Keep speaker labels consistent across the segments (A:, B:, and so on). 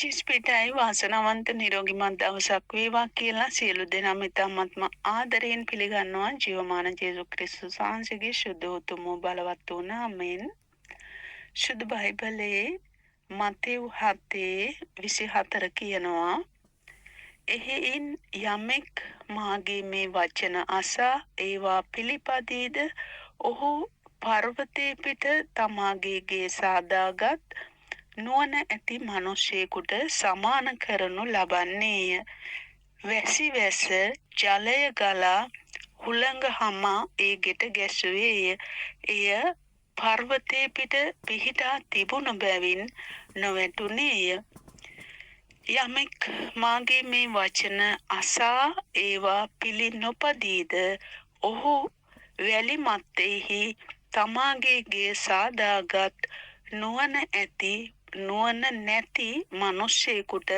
A: ජිස්පිටයි වාසනාවන්ත නිරෝගිමත් දවසක් වේවා කියලා සියලු දෙනාම ඉතාමත්ම ආදරයෙන් පිළිගන්නවා ජීවමාන ජේසුස් ක්‍රිස්තුස් වහන්සේගේ ශුද්ධ උතුම් වූ බලවත් වූ නාමයෙන්. ශුද්ධ බයිබලයේ මතෙව් 7:24 කියනවා, එහෙයින් යමෙක් මාගේ මේ වචන අසා ඒවා පිළිපදීද ඔහු පර්වතයේ පිට තමාගේ ගේ සාදාගත් නුවණ ඇති මිනිසෙකුට සමාන කරනු ලබන්නේය. වැසි වැස ජලය ගලා හුළඟ හමා ඒ ගෙට ගැසුවේය. එය පර්වතයේ පිට පිහිටා තිබුණු බැවින් නොවැටුනේය. යමෙක් මාගේ මේ වචන අසා ඒවා පිළි නොපදීද ඔහු වැලි මත්තෙහි තමාගේ ගේ සාදාගත් නුවණ නැති මිනිසෙකුට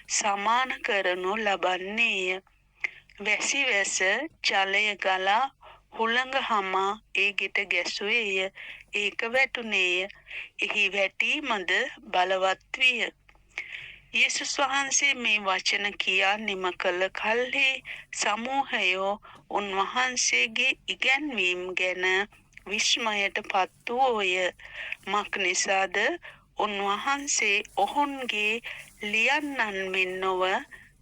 A: සමාන කරනු ලබන්නේය. වැසි වැස ජලය ගලා හුළඟ හමා ඒ ගෙට ගැසුවේය. ඒක වැටුනේය. එහි වැටීමද බලවත් විය. යේසුස් වහන්සේ මේ වචන කියා නිම කළ කල්හි සමූහයෝ උන්වහන්සේගේ ඉගැන්වීම් ගැන විස්මයට පත් වූය. මක් නිසාද උන්වහන්සේ ඔවුන්ගේ ලියන්නන් මෙන් නොව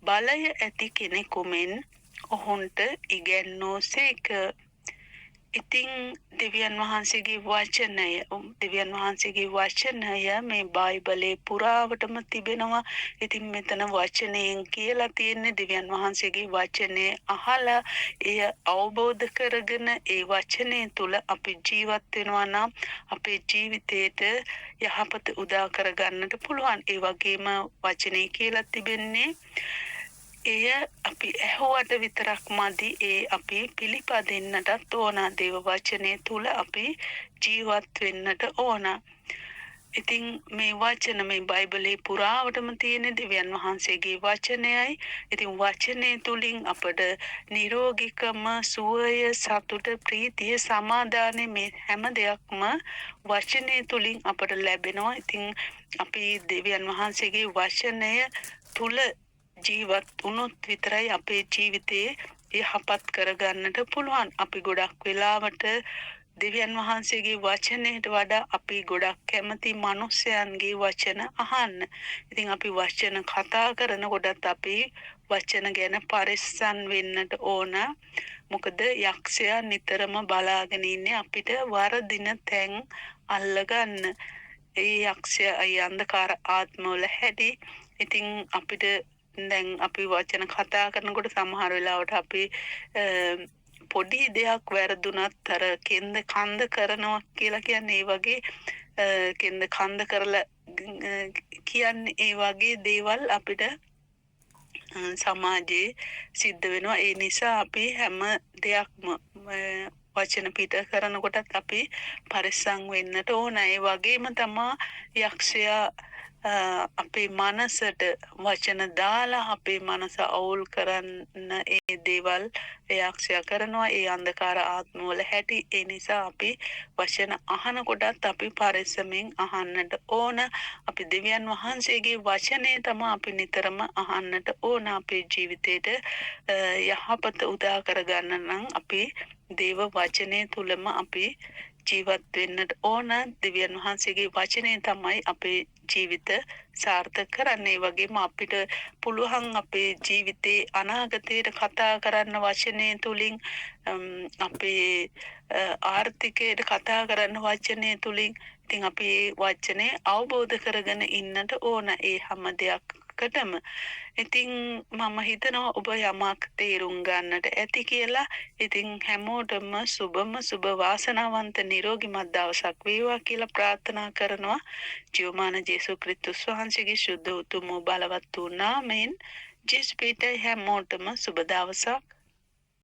A: බලය ඇති කෙනෙකුමෙන් ඔවුන්ට ඉගැන්වූසේක. ඉතින් දෙවියන් වහන්සේගේ වචනය මේ බයිබලයේ පුරාවටම තිබෙනවා. ඉතින් මෙතන වචනයෙන් කියලා තියෙන්නේ දෙවියන් වහන්සේගේ වචනේ අහලා එය අවබෝධ කරගෙන ඒ වචනේ තුල අපි ජීවත් වෙනවා නම් අපේ ජීවිතේට යහපත උදා කරගන්නට පුළුවන්. ඒ වගේම වචනේ කියලා තිබෙන්නේ එය අපි ඇහුවට විතරක් මදි. ඒ අපි පිළිපදින්නටත් ඕන. දේව වචනේ තුල අපි ජීවත් වෙන්නට ඕන. ඉතින් මේ වචන මේ බයිබලයේ පුරාවටම තියෙන දෙවියන් වහන්සේගේ වචනයයි. ඉතින් වචනේ තුලින් අපට නිරෝගීකම, සුවය, සතුට, ප්‍රීතිය, සමාදානය මේ හැම දෙයක්ම වචනේ තුලින් අපට ලැබෙනවා. ඉතින් අපි දෙවියන් වහන්සේගේ වචනය තුල ජීවත් වුණොත් විතරයි අපේ ජීවිතේ යහපත් කරගන්නට පුළුවන්. අපි ගොඩක් වෙලාවට දෙවියන් වහන්සේගේ වචනයට වඩා අපි ගොඩක් කැමති මිනිස්යන්ගේ වචන අහන්න. ඉතින් අපි වචන කතා කරනකොටත් අපි වචන ගැන පරිස්සම් වෙන්නට ඕන. මොකද යක්ෂයා නිතරම බලාගෙන ඉන්නේ අපිට වරදින තැන් අල්ලගන්න. ඒ යක්ෂයා අන්ධකාර ආත්මවල හැටි. ඉතින් අපිට දැන් අපි වචන කතා කරනකොට සමහර වෙලාවට අපි පොඩි දෙයක් වැරදුනත් අර කෙන්ද කන්ද කරනවා කියලා කියන්නේ ඒ වගේ කෙන්ද කන්ද කරලා කියන්නේ ඒ වගේ දේවල් අපිට සමාජයේ සිද්ධ වෙනවා. ඒ නිසා අපි හැම දෙයක්ම වචන පිට කරනකොටත් අපි පරිස්සම් වෙන්නට ඕන. ඒ වගේම තමයි යක්ෂයා අපේ මනසට වචන දාලා අපේ මනස අවුල් කරන්න ඒ දේවල් යක්ෂයා කරනවා. ඒ අන්ධකාර ආත්මවල හැටි. ඒ නිසා අපි වචන අහනකොටත් අපි පරිස්සමෙන් අහන්නට ඕන. අපි දෙවියන් වහන්සේගේ වචනේ තමයි අපි නිතරම අහන්නට ඕන. අපේ ජීවිතේට යහපත උදා කරගන්න නම් අපි දේව වචනේ තුලම අපි ජීවත් වෙන්නට ඕන. දෙවියන් වහන්සේගේ වචනේ තමයි අපේ ජීවිත සාර්ථක කරන්නේ. ඒ වගේම අපිට පුළුවන් අපේ ජීවිතේ අනාගතයට කතා කරන්න වචනේ තුලින්, අපේ ආර්ථිකයට කතා කරන්න වචනේ තුලින්. ඉතින් අපි වචනේ අවබෝධ කරගෙන ඉන්නට ඕන ඒ හැම දෙයකටම. ඉතින් මම හිතනවා ඔබ යමක් තේරුම් ගන්නට ඇති කියලා. ඉතින් හැමෝටම සුබ වාසනාවන්ත නිරෝගිමත් දවසක් වේවා කියලා ප්‍රාර්ථනා කරනවා. ජීවමාන ජේසුස් ක්‍රිස්තුස් වහන්සේගේ ශුද්ධ උතුම් බලවත් වූ නාමයෙන් ජෙස්පීට හැමෝටම සුබ දවසක්